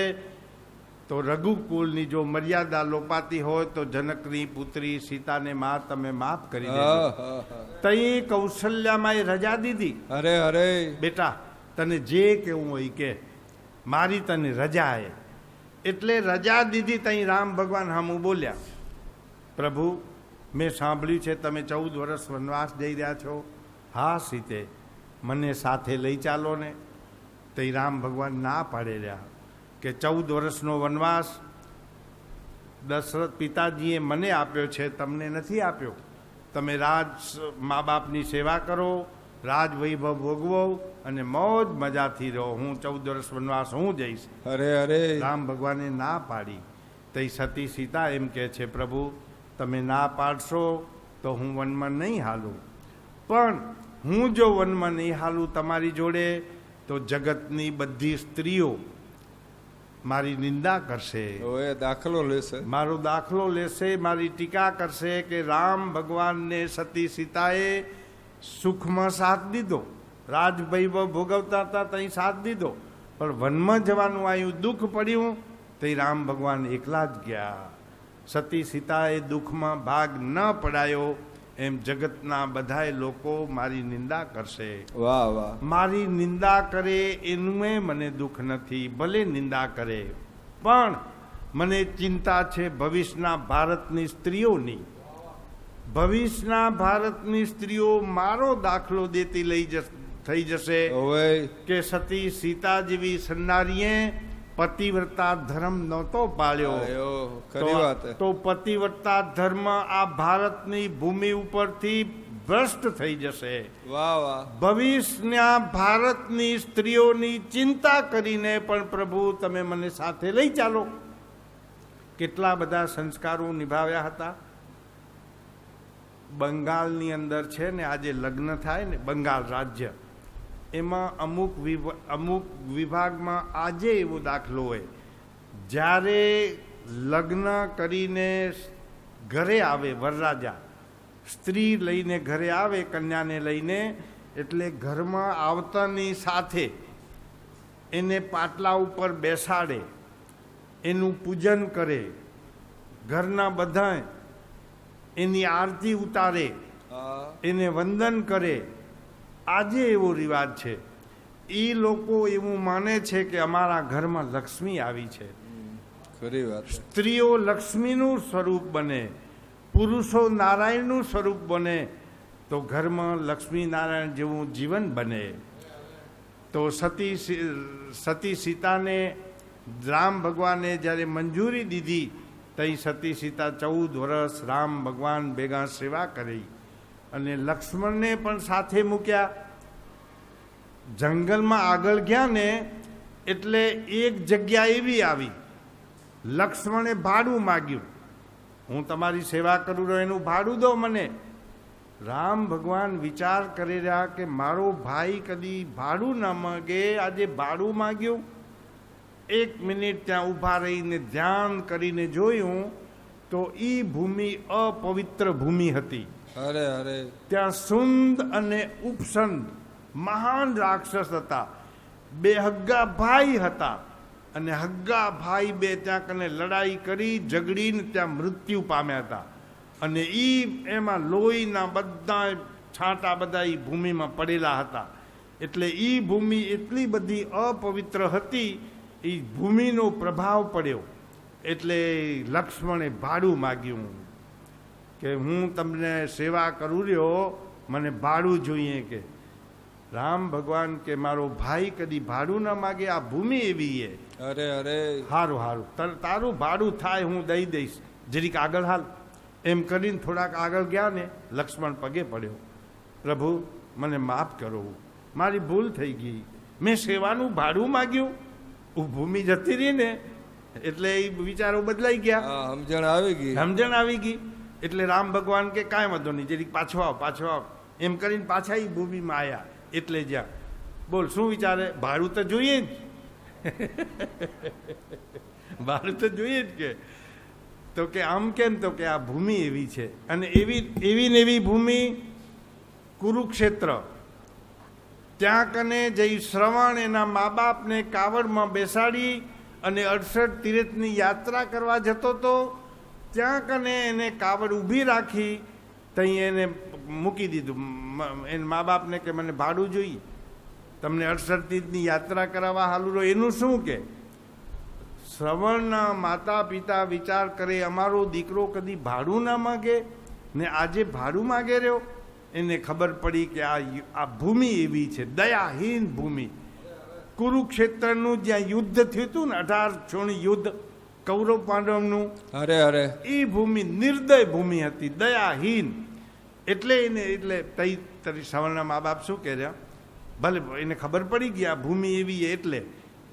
તો રઘુકુલની જો મર્યાદા લોપાતી હોય તો જનકની પુત્રી સીતાને માં તમે માફ કરી દેજો. હા હા હા તઈ કૌશલ્યામાં એ રજા દીધી. અરે અરે બેટા તને જે કેવું હોય કે મારી તને રજા હે. એટલે રજા દીધી. તઈ રામ ભગવાન હામું બોલ્યા, પ્રભુ મેં સાંભળ્યું છે તમે 14 વર્ષ વનવાસ જઈ રહ્યા છો. હા સીતે મને સાથે લઈ ચાલો ને. તઈ રામ ભગવાન ના પાડે રહ્યા કે 14 વર્ષનો વનવાસ દશરથ પિતાજીએ મને આપ્યો છે, તમને નથી આપ્યો. તમે મા બાપની સેવા કરો, રાજ વૈભવ ભોગવો અને મોજ મજાથી રહો. હું 14 વર્ષ વનવાસ હું જઈશ. અરે અરે રામ ભગવાને ના પાડી. તઈ સતી સીતા એમ કહે છે, પ્રભુ તમે ના પાડશો તો હું વનમાં નહીં હાલું, પણ હું જો વનમાં નહીં હાલું તમારી જોડે તો જગતની બધી સ્ત્રીઓ મારી નિંદા કરશે, ઓએ દાખલો લેશે, મારો દાખલો લેશે, મારી ટીકા કરશે કે રામ ભગવાનને સતી સીતાએ સુખમાં સાથ દીધો, રાજ વૈભવ ભોગવતા હતા ત્યાં સાથ દીધો, પણ વનમાં જવાનું આવ્યું, દુઃખ પડ્યું તે રામ ભગવાન એકલા જ ગયા. સતી સીતાએ દુઃખમાં ભાગ ન પડાયો એમ જગતના બધાય લોકો મારી નિંદા કરશે. વાહ વાહ મારી નિંદા કરે એનું મને દુઃખ નથી, ભલે નિંદા કરે, પણ મને ચિંતા છે ભવિષ્યના ભારતની સ્ત્રીઓની. ભવિષ્યના ભારતની સ્ત્રીઓ મારો દાખલો દેતી થઈ જશે ઓવે કે સતી સીતા જેવી સન્નારીએ પતિવ્રતા ધર્મ નહોતો પાળ્યો. આયો, ખરી વાત હે. તો પતિવ્રતા ધર્મ આ ભારતની ભૂમિ ઉપરથી ભ્રષ્ટ થઈ જશે. વાહ વાહ ભવિષ્યના ભારતની સ્ત્રીઓની ચિંતા કરીને પણ પ્રભુ તમે મને સાથે લઈ ચાલો. કેટલા બધા સંસ્કારો નિભાવ્યા હતા. બંગાળની અંદર છે ને આજે લગ્ન થાય ને, બંગાળ રાજ્ય, એમાં અમુક વિભાગમાં આજે એવો દાખલો હોય, જ્યારે લગ્ન કરીને ઘરે આવે વરરાજા, સ્ત્રી લઈને ઘરે આવે કન્યાને લઈને, એટલે ઘરમાં આવતાની સાથે એને પાટલા ઉપર બેસાડે, એનું પૂજન કરે, ઘરના બધા એની આરતી ઉતારે, હા એને વંદન કરે. આજે એવો રિવાજ છે. એ લોકો એવું માને છે કે અમારા ઘરમાં લક્ષ્મી આવી છે. ખરી વાત છે. સ્ત્રીઓ લક્ષ્મીનું સ્વરૂપ બને, પુરુષો નારાયણનું સ્વરૂપ બને, તો ઘરમાં લક્ષ્મી નારાયણ જેવું જીવન બને. તો સતી સીતાને રામ ભગવાને જ્યારે મંજૂરી દીધી, તઈ સતી સીતા 14 વર્ષ રામ ભગવાન ભેગા સેવા કરી અને લક્ષ્મણને પણ સાથે મૂક્યા. જંગલમાં આગળ ગયા ને એટલે એક જગ્યા એવી આવી, લક્ષ્મણે ભાડું માગ્યું, હું તમારી સેવા કરું રહ્યો એનું ભાડું દો મને. રામ ભગવાન વિચાર કરી રહ્યા કે મારો ભાઈ કદી ભાડું ન માગે, આજે ભાડું માગ્યું. 1 મિનિટ ત્યાં ઊભા રહીને ધ્યાન કરીને જોયું તો એ ભૂમિ અપવિત્ર ભૂમિ હતી. અરે અરે ત્યાં સુંદ અને ઉપસંદ મહાન રાક્ષસ હતા, 2 હગ્ગા ભાઈ હતા અને હગ્ગા ભાઈ 2 ત્યાં કને લડાઈ કરી ઝઘડીને ત્યાં મૃત્યુ પામ્યા હતા. અને એમાં લોહીના બધા છાંટા બધા એ ભૂમિમાં પડેલા હતા. એટલે એ ભૂમિ એટલી બધી અપવિત્ર હતી, એ ભૂમિનો પ્રભાવ પડ્યો. એટલે લક્ષ્મણે ભાડું માગ્યું કે હું તમને સેવા કરું રહ્યો, મને ભાડું જોઈએ. કે રામ ભગવાન કે મારો ભાઈ કદી ભાડું ન માગે, આ ભૂમિ એવી છે. અરે અરે સારું સારું, તારું ભાડું થાય હું દઈ દઈશ, જરીક આગળ હાલ. એમ કરીને થોડાક આગળ ગયા ને લક્ષ્મણ પગે પડ્યો, પ્રભુ મને માફ કરો, મારી ભૂલ થઈ ગઈ, મેં સેવાનું ભાડું માગ્યું. ભૂમિ જતી રહી ને એટલે એ વિચારો બદલાઈ ગયા, હા, સમજણ આવી ગઈ. સમજણ આવી ગઈ. એટલે રામ ભગવાન કે કાંઈ વાંધો નહીં, જરીક પાછો આવ પાછો આવ. એમ કરીને પાછા એ ભૂમિમાં આવ્યા. એટલે જ્યાં બોલ શું વિચારે, ભાડું તો જોઈએ જ, ભાડું તો જોઈએ જ. કે તો કે આમ કેમ, તો કે આ ભૂમિ એવી છે. અને એવી ને એવી ભૂમિ કુરુક્ષેત્ર. ત્યાં કને જઈ શ્રવણ એના મા બાપને કાવડમાં બેસાડી અને 68 તીર્થની યાત્રા કરવા જતો હતો. ત્યાં કને એને કાવડ ઊભી રાખી, ત્યાં એને મૂકી દીધું. એને મા બાપને કે મને ભાડું જોઈએ, તમને 68 તીર્થની યાત્રા કરાવવા હાલું રહ્યો. એનું શું કે શ્રવણના માતા પિતા વિચાર કરે અમારો દીકરો કદી ભાડું ના માગે ને આજે ભાડું માગે રહ્યો. એને ખબર પડી કે આ ભૂમિ એવી છે, દયાહીન ભૂમિ. કુરુક્ષેત્રનું જ્યાં યુદ્ધ થયું હતું ને, 18 છોણી યુદ્ધ કૌરવ પાંડવનું, અરે અરે એ ભૂમિ નિર્દય ભૂમિ હતી, દયાહીન. એટલે તઈ શ્રવણના મા બાપ શું કહે રહ્યા, ભલે એને ખબર પડી ગઈ આ ભૂમિ એવી. એટલે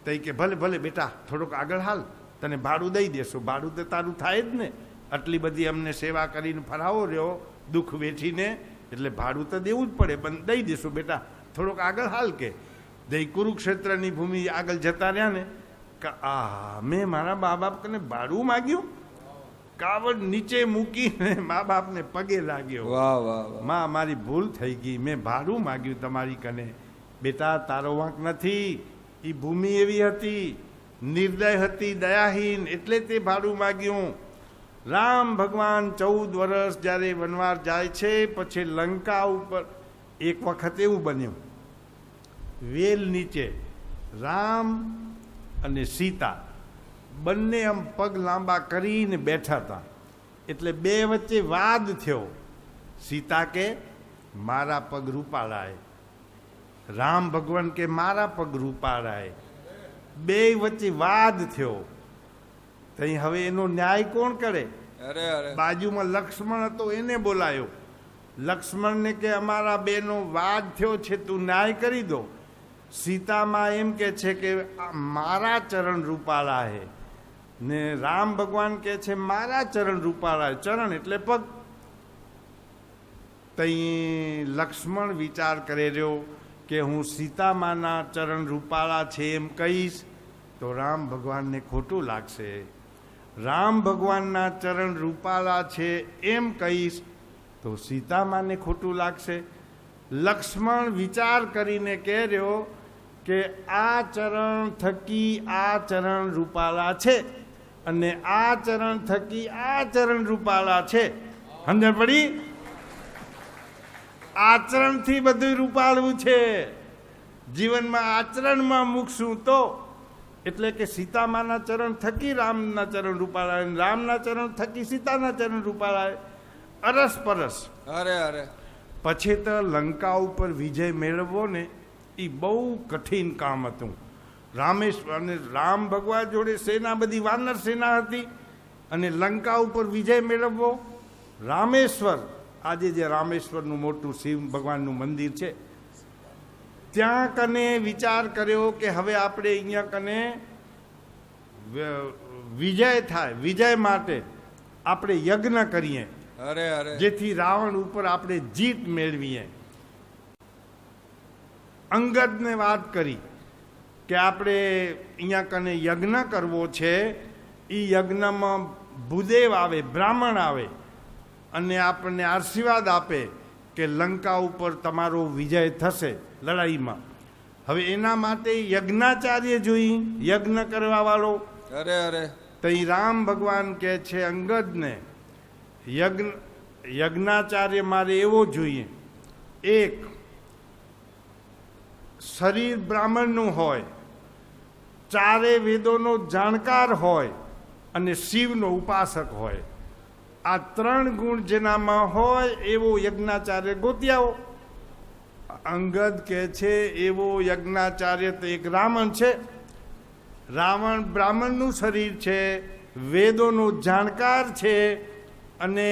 તઈ કે ભલે ભલે બેટા થોડોક આગળ હાલ, તને ભાડું દઈ દેશો. ભાડું તો તારું થાય જ ને, આટલી બધી અમને સેવા કરીને ફરાવો રહ્યો દુઃખ વેઠીને, એટલે ભાડું તો દેવું જ પડે, પણ દઈ દેશું બેટા, થોડોક આગળ હાલ. કે દઈ કુરુક્ષેત્રની ભૂમિ આગળ જતા રહ્યા ને, મેં મારા મા બાપ કને ભાડું માગ્યું. કાવડ નીચે મૂકીને મા બાપને પગે લાગ્યો, વાહ વાહ વાહ. માં મારી ભૂલ થઈ ગઈ, મેં ભાડું માગ્યું તમારી કને. બેટા તારો વાંક નથી, એ ભૂમિ એવી હતી, નિર્દય હતી, દયાહીન, એટલે તે ભાડું માગ્યું. રામ ભગવાન 14 વર્ષ જ્યારે વનવાસ જાય છે, પછી લંકા ઉપર એક વખત એવું બન્યું, વેલ નીચે રામ અને સીતા બંને આમ પગ લાંબા કરીને બેઠા હતા. એટલે 2 વચ્ચે વાદ થયો. સીતા કે મારા પગ રૂપાળાય, રામ ભગવાન કે મારા પગ રૂપાળાય. 2 વચ્ચે વાદ થયો. તઈ હવે એનો ન્યાય કોણ કરે? અરે અરે બાજુમાં લક્ષ્મણ હતો, એને બોલાયો. લક્ષ્મણને કે અમારા બેનો વાદ થયો છે, તું ન્યાય કરી દો. સીતામાં એમ કે છે કે મારા ચરણ રૂપાળા હે, ને રામ ભગવાન કે છે મારા ચરણ રૂપાળા. ચરણ એટલે પગ. તઈ લક્ષ્મણ વિચાર કરે રહ્યો કે હું સીતામાના ચરણ રૂપાળા છે એમ કહીશ તો રામ ભગવાનને ખોટું લાગશે. રામ ભગવાનના ચરણ રૂપાળા છે એમ કહીશ તો સીતામાને ખોટું લાગશે. લક્ષ્મણ વિચાર કરીને કહેર્યો કે આ ચરણ થકી આ ચરણ રૂપાળા છે અને આ ચરણ થકી આ ચરણ રૂપાળા છે. સમજણ પડી? આચરણથી બધું રૂપાળું છે. જીવનમાં આચરણમાં મૂકશું તો એટલે કે સીતામાના ચરણ થકી રામના ચરણ રૂપાળાય, રામના ચરણ થકી સીતાના ચરણ રૂપાળાય, અરસપરસ. અરે અરે પછી તો લંકા ઉપર વિજય મેળવવો ને એ બહુ કઠિન કામ હતું. રામેશ્વર અને રામ ભગવાન જોડે સેના બધી વાનર સેના હતી, અને લંકા ઉપર વિજય મેળવવો. રામેશ્વર, આજે જે રામેશ્વરનું મોટું શિવ ભગવાનનું મંદિર છે, ત્યાં કને વિચાર કર્યો કે હવે આપણે અહીંયા કને વિજય થાય, વિજય માટે આપણે યજ્ઞ કરીએ, અરે અરે જેથી રાવણ ઉપર આપણે જીત મેળવીએ. અંગદને વાત કરી કે આપણે અહીંયા કને યજ્ઞ કરવો છે. એ યજ્ઞમાં ભૂદેવ આવે, બ્રાહ્મણ આવે અને આપણને આશીર્વાદ આપે કે લંકા ઉપર તમારો વિજય થશે લડાઈમાં. હવે એના માટે યજ્ઞાચાર્ય જોઈ, યજ્ઞ કરવા વાળો. અરે અરે તો એ રામ ભગવાન કહે છે અંગદને, યજ્ઞાચાર્ય મારે એવો જોઈએ, એક શરીર બ્રાહ્મણનું હોય, ચારે વેદોનો જાણકાર હોય અને શિવનો ઉપાસક હોય. આ ત્રણ ગુણ જેનામાં હોય એવો યજ્ઞાચાર્ય ગોતી આવો. અંગદ કહે છે એવો યજ્ઞાચાર્ય તો એક રાવણ છે. રાવણ બ્રાહ્મણનું શરીર છે, વેદોનો જાણકાર છે અને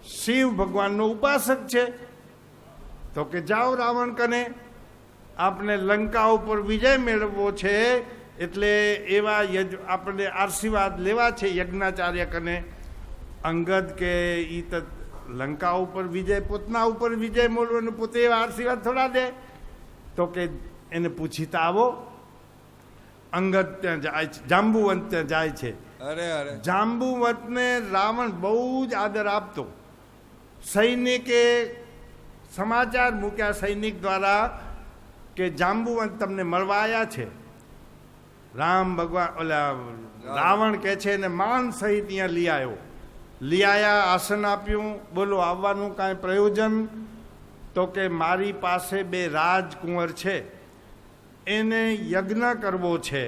શિવ ભગવાનનો ઉપાસક છે. તો કે જાઓ રાવણ કને, આપણે લંકા ઉપર વિજય મેળવવો છે, એટલે એવા આપણે આશીર્વાદ લેવા છે યજ્ઞાચાર્ય કને. અંગદ કે ઈ તો લંકા ઉપર વિજય, પોતના ઉપર વિજય મેળવો, પોતે એવા આશીર્વાદ થોડા દે. તો કે એને પૂછીતા આવો. અંગદ ત્યાં જાય છે, જાંબુવંત ત્યાં જાય છે. અરે અરે જાંબુવંતને રાવણ બહુ જ આદર આપતો. સૈનિકે સમાચાર મૂક્યા સૈનિક દ્વારા કે જાંબુવંત તમને મળવા આવ્યા છે. રામ ભગવાન ઓલા રાવણ કહે છે એને માન સહિત અહીંયા લઈ આવ્યો. લઈ આવ્યા, આસન આપ્યું. બોલો આવવાનું કાંઈ પ્રયોજન? તો કે મારી પાસે 2 રાજકુંવર છે, એને યજ્ઞ કરવો છે,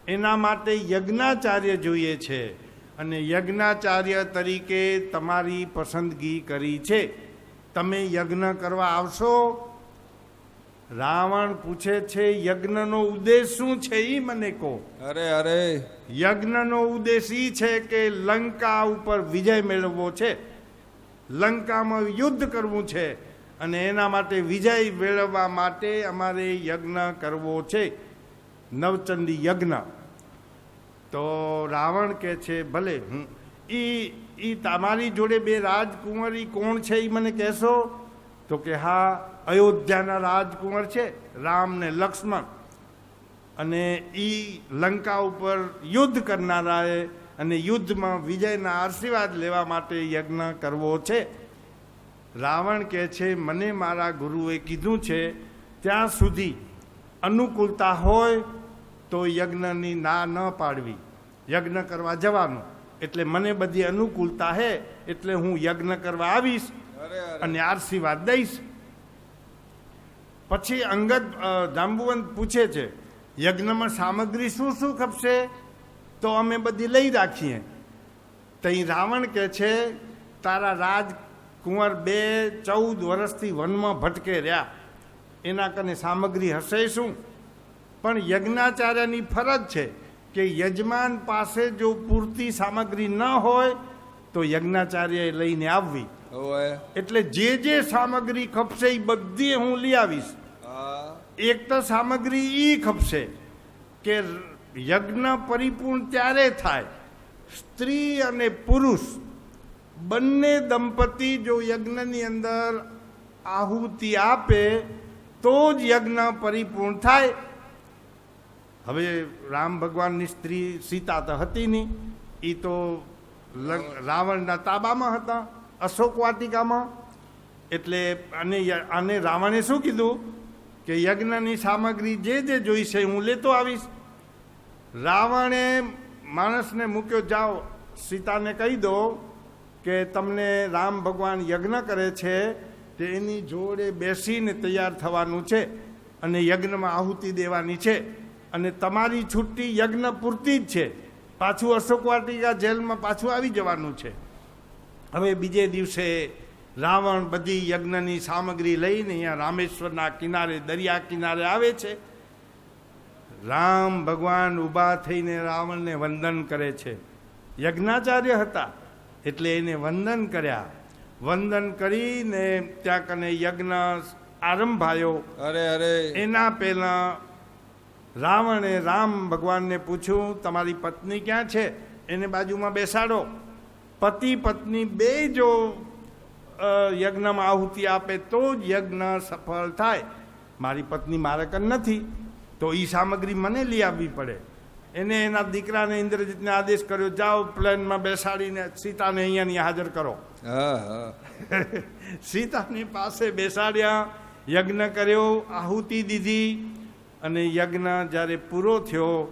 એના માટે યજ્ઞાચાર્ય જોઈએ છે, અને યજ્ઞાચાર્ય તરીકે તમારી પસંદગી કરી છે. તમે યજ્ઞ કરવા આવશો? રાવણ પૂછે છે યજ્ઞનો ઉદ્દેશ શું છે એ મને કહો. અરે અરે યજ્ઞનો ઉદ્દેશ એ છે કે લંકા ઉપર વિજય મેળવવો છે, લંકામાં યુદ્ધ કરવું છે, અને એના માટે વિજય મેળવવા માટે અમારે યજ્ઞ કરવો છે, નવચંડી યજ્ઞ. તો રાવણ કહે છે ભલે, ઈ તમારી જોડે 2 રાજકુંવર ઈ કોણ છે એ મને કહેશો? તો કે હા, અયોધ્યાના રાજકુંવર છે, રામ ને લક્ષ્મણ, અને ઈ લંકા ઉપર યુદ્ધ કરનારાએ અને યુદ્ધમાં વિજયના આશીર્વાદ લેવા માટે યજ્ઞ કરવો છે. રાવણ કહે છે મને મારા ગુરુએ કીધું છે ત્યાં સુધી અનુકૂળતા હોય તો યજ્ઞની ના ન પાડવી, યજ્ઞ કરવા જવાનું. એટલે મને બધી અનુકૂળતા હે, એટલે હું યજ્ઞ કરવા આવીશ અને આશીર્વાદ દઈશ. પછી અંગદ જાંબુવંત પૂછે છે યજ્ઞમાં સામગ્રી શું શું ખપશે? તો અમે બધી લઈ રાખીએ. તઈ રાવણ કહે છે તારા રાજકુંવર 14 વર્ષથી વનમાં ભટકે રહ્યા, એના કને સામગ્રી હશે શું? પણ યજ્ઞાચાર્યની ફરજ છે કે યજમાન પાસે જો પૂરતી સામગ્રી ન હોય તો યજ્ઞાચાર્યએ લઈને આવવી. એટલે જે સામગ્રી ખપશે એ બધી હું લઈ આવીશ. એક તો સામગ્રી ઈ ખપશે કે યજ્ઞ પરિપૂર્ણ ત્યારે થાય, સ્ત્રી અને પુરુષ બંને દંપતી જો યજ્ઞની અંદર આહુતિ આપે તો જ યજ્ઞ પરિપૂર્ણ થાય. હવે રામ ભગવાનની સ્ત્રી સીતા તો હતી નહીં, એ તો રાવણના તાબામાં હતા, અશોક વાટિકામાં. એટલે આને રાવણે શું કીધું કે યજ્ઞની સામગ્રી જે જોઈશે હું લેતો આવીશ. રાવણે માણસને મૂક્યો, જાઓ સીતાને કહી દો કે તમને રામ ભગવાન યજ્ઞ કરે છે તે એની જોડે બેસીને તૈયાર થવાનું છે અને યજ્ઞમાં આહુતિ દેવાની છે. અને તમારી છુટ્ટી યજ્ઞ પૂરતી જ છે. પાછું અશોક વાટિકા જેલમાં પાછું આવી જવાનું છે. હવે બીજે દિવસે રાવણ બધી યજ્ઞની સામગ્રી લઈને અહીંયા રામેશ્વરના કિનારે દરિયા કિનારે આવે છે. રામ ભગવાન ઊભા થઈને રાવણને વંદન કરે છે. યજ્ઞાચાર્ય હતા એટલે એને વંદન કર્યા. વંદન કરીને ત્યાં કને યજ્ઞ આરંભાયો. અરે અરે એના પહેલા રાવણે રામ ભગવાનને પૂછ્યું, તમારી પત્ની ક્યાં છે? એને બાજુમાં બેસાડો. પતિ પત્ની બે જો યજ્ઞમાં આહુતિ આપે તો જ યજ્ઞ સફળ થાય. મારી પત્ની મારે કન નથી, તો એ સામગ્રી મને લઈ આવવી પડે. એને એના દીકરાને ઇન્દ્રજીતને આદેશ કર્યો, જાઓ પ્લેનમાં બેસાડીને સીતાને અહીંયાની હાજર કરો. હા હા સીતાની પાસે બેસાડ્યા, યજ્ઞ કર્યો, આહુતિ દીધી. અને યજ્ઞ જ્યારે પૂરો થયો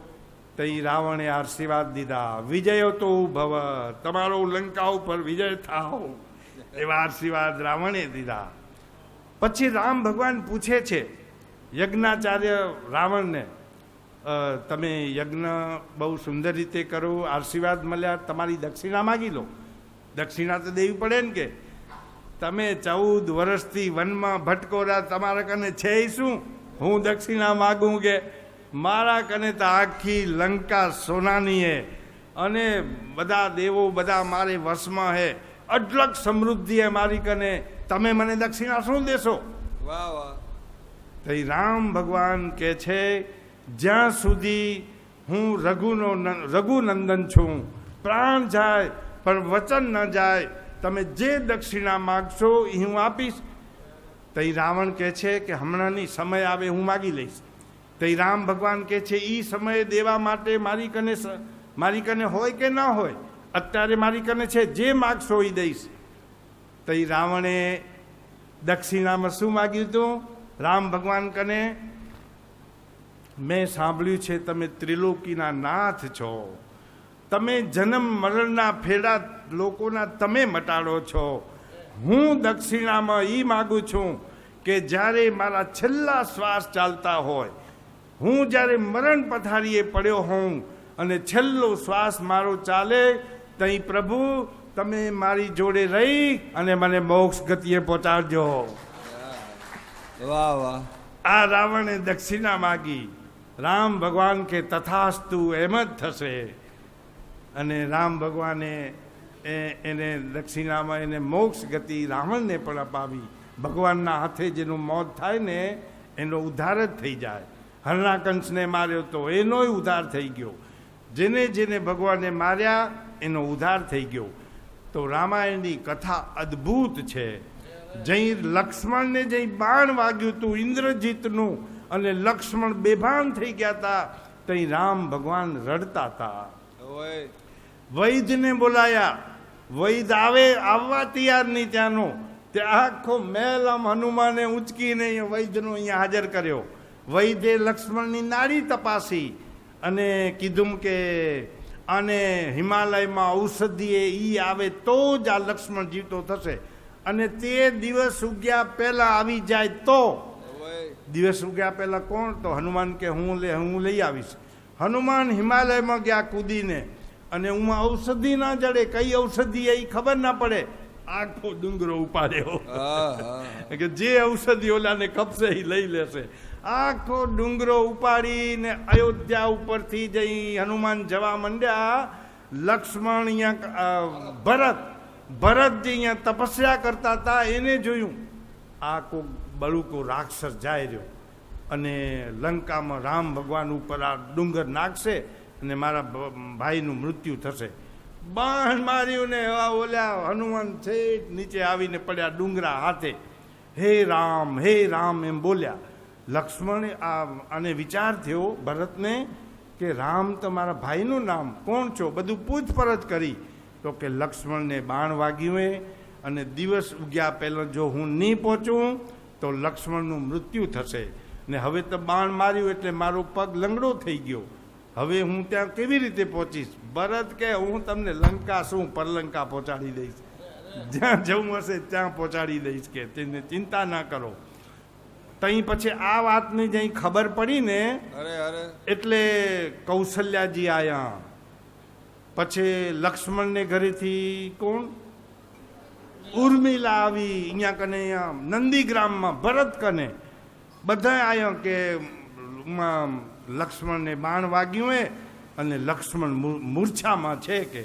તો એ રાવણે આશીર્વાદ દીધા, વિજયો તો ભવ, તમારો લંકા ઉપર વિજય થાવ, એવા આશીર્વાદ રાવણે દીધા. પછી રામ ભગવાન પૂછે છે યજ્ઞાચાર્ય રાવણને, તમે યજ્ઞ બહુ સુંદર રીતે કરો, આશીર્વાદ મળ્યા, તમારી દક્ષિણા માગી લો. દક્ષિણા તો દેવી પડે ને, કે તમે 14 વર્ષથી વનમાં ભટકો રહ્યા, તમારા કને છે શું? હું દક્ષિણા માગું કે? મારા કને તો આખી લંકા સોનાની હે અને બધા દેવો બધા મારે વશમાં હે, અઢળક સમૃદ્ધિ હે મારી કને, તમે મને દક્ષિણા શું દેશો? વાહ વાહ તો રામ ભગવાન કે છે, જ્યાં સુધી હું રઘુનંદન છું, પ્રાણ જાય પણ વચન ન જાય, તમે જે દક્ષિણા માગશો એ હું આપીશ. તો રાવણ કહે છે કે હમણાંની સમય આવે હું માગી લઈશ. તો રામ ભગવાન કહે છે, એ સમય દેવા માટે મારી કને હોય કે ના હોય, અત્યારે મારી કને છે, જે માગશો એ દઈશ. તો રાવણે દક્ષિણામાં શું માગ્યું હતું? રામ ભગવાન કને, મેં સાંભળ્યું છે તમે ત્રિલોકીના નાથ છો, તમે જન્મ મરણના ફેડા લોકોના તમે મટાડો છો. હું દક્ષિણામાં એ માગું છું કે જ્યારે મારા છેલ્લા શ્વાસ ચાલતા હોય, હું જ્યારે મરણ પથારીએ પડ્યો હોઉં અને છેલ્લો શ્વાસ મારો ચાલે, તઈ પ્રભુ તમે મારી જોડે રહી અને મને મોક્ષ ગતિએ પહોંચાડજો. વાહ વાહ આ રાવણે દક્ષિણા માગી. રામ ભગવાન કે તથાસ્તુ, એમ જ થશે. અને રામ ભગવાને એને દક્ષિણામાં એને મોક્ષ ગતિ રાવણને પણ અપાવી. ભગવાનના હાથે જેનું મોત થાય ને એનો ઉદ્ધાર જ થઈ જાય. હરણાકંસને માર્યો તો એનોય ઉદ્ધાર થઈ ગયો. જેને જેને ભગવાને માર્યા એનો ઉદ્ધાર થઈ ગયો. તો રામાયણની કથા અદ્ભુત છે. જઈ લક્ષ્મણને જઈ બાણ વાગ્યું હતું ઇન્દ્રજીતનું, અને લક્ષ્મણ બેભાન થઈ ગયા હતા, તઈ રામ ભગવાન રડતા હતા. ઓય વૈદ્યને બોલાયા. વૈદ આવવા તૈયાર નહીં ત્યાંનો. તે આખો મેલ આમ હનુમાને ઉંચકીને વૈદ્યનો અહીંયા હાજર કર્યો. વૈદ્યે લક્ષ્મણની નાડી તપાસી અને કીધું કે આને હિમાલયમાં ઔષધિએ ઈ આવે તો જ આ લક્ષ્મણ જીવતો થશે, અને તે દિવસ ઉગ્યા પહેલા આવી જાય તો. દિવસ ઉગ્યા પહેલા કોણ? તો હનુમાન કે હું લઈ આવીશ. હનુમાન હિમાલયમાં ગયા કૂદીને, અને હું ઔષધિ ના જડે, કઈ ઔષધિ એ ખબર ના પડે, આખો ડુંગરો ઉપાડ્યો કે જે ઔષધિ ઓલાને કપશે એ લઈ લેશે. આખો ડુંગરો ઉપાડીને અયોધ્યા ઉપરથી જઈ હનુમાન જવા માંડ્યા. લક્ષ્મણ અહીંયા ભરતજી અહીંયા તપસ્યા કરતા હતા, એને જોયું આ કોઈ બળુકો રાક્ષસ જાય રહ્યો અને લંકામાં રામ ભગવાન ઉપર આ ડુંગર નાખશે અને મારા ભાઈનું મૃત્યુ થશે. બાણ માર્યું ને ઓલ્યા હનુમાન છે નીચે આવીને પડ્યા ડુંગરા હાથે. હે રામ એમ બોલ્યા. લક્ષ્મણે આને વિચાર થયો ભરતને કે રામ તો મારા ભાઈનું નામ, કોણ છો? બધું પૂછપરછ કરી તો કે લક્ષ્મણને બાણ વાગ્યું અને દિવસ ઉગ્યા પહેલાં જો હું નહીં પહોંચું તો લક્ષ્મણનું મૃત્યુ થશે. ને હવે તો બાણ માર્યું એટલે મારો પગ લંગડો થઈ ગયો, હવે હું ત્યાં કેવી રીતે પહોંચીશ? ભરત કે હું તમને લંકા શું પરલંકા પહોંચાડી દઈશ, જ્યાં જવું હશે ત્યાં પહોંચાડી દઈશ, કે તેને ચિંતા ના કરો. તઈ પછી આ વાતની જઈ ખબર પડી ને અરે અરે એટલે કૌશલ્યાજી આયા. પછી લક્ષ્મણને ઘરેથી કોણ ઉર્મિલા આવી, અહીંયા કને અહીંયા નંદીગ્રામમાં ભરત કને બધા આવ્યા કે લક્ષ્મણને બાણ વાગ્યું હે અને લક્ષ્મણ મૂર્છામાં છે કે.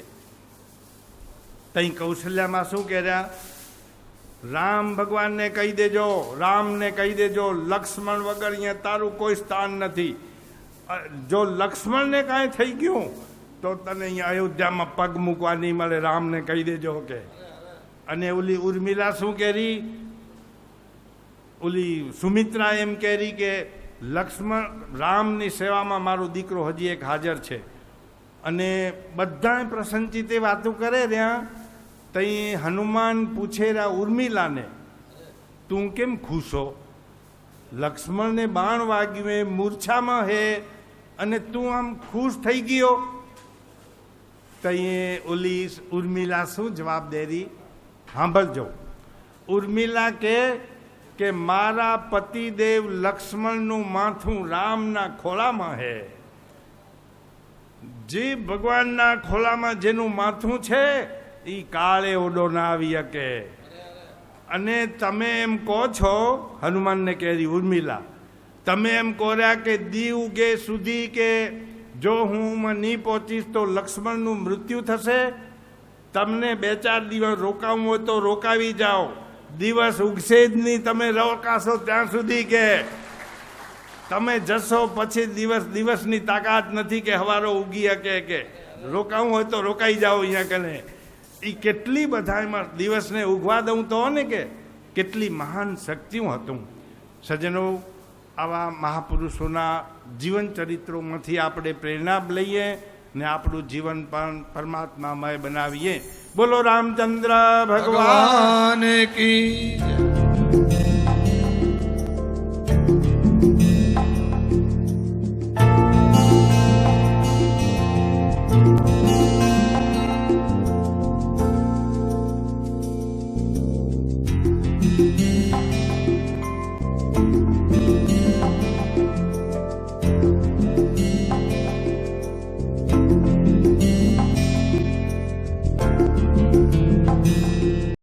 તઈ કૌશલ્યામાં શું કર્યા, રામ ભગવાનને કહી દેજો, રામને કહી દેજો લક્ષ્મણ વગર અહીંયા તારું કોઈ સ્થાન નથી. જો લક્ષ્મણને કાંઈ થઈ ગયું તો તને અહીંયા અયોધ્યામાં પગ મૂકવા નહીં મળે, રામને કહી દેજો કે. અને ઓલી ઉર્મિલા શું કરી, ઓલી સુમિત્રા એમ કરી કે લક્ષ્મણ રામની સેવામાં મારો દીકરો હજી એક હાજર છે. અને બધાય પ્રસન્નચિત્તે વાતો કરે રહ્યા. તઈ હનુમાન પૂછે રહ્યા ઉર્મિલાને, તું કેમ ખુશ હો? લક્ષ્મણને બાણ વાગ્યું એ મૂર્છામાં હે અને તું આમ ખુશ થઈ ગયો. તઈ ઓલી ઉર્મિલા શું જવાબ દે રહી સાંભળજો. ઉર્મિલા કે મારા પતિદેવ લક્ષ્મણનું માથું રામના ખોળામાં હે. જે ભગવાનના ખોળામાં જેનું માથું છે એ કાળે ઓડો ના આવી શકે. અને તમે એમ કહો છો, હનુમાનને કહેરી ઉર્મિલા, તમે એમ કહો રહ્યા કે દી ઉગે સુધી કે જો હું નહીં પહોંચીશ તો લક્ષ્મણનું મૃત્યુ થશે. તમને 2-4 દિવસ રોકાવું હોય તો રોકાવી જાઓ, દિવસ ઉગશે જ નહીં તમે રોકાશો ત્યાં સુધી કે તમે જશો પછી દિવસની તાકાત નથી કે હવારો ઉગી શકે કે રોકાવું હોય તો રોકાઈ જાઓ અહીંયા કને. એ કેટલી બધા એમાં દિવસને ઉગવા દઉં તો ને કે કેટલી મહાન શક્તિઓ હતું. સજ્જનો, આવા મહાપુરુષોના જીવન ચરિત્રોમાંથી આપણે પ્રેરણા લઈએ ને આપણું જીવન પણ પરમાત્મામય બનાવીએ. બોલો રામચંદ્ર ભગવાન કી જય.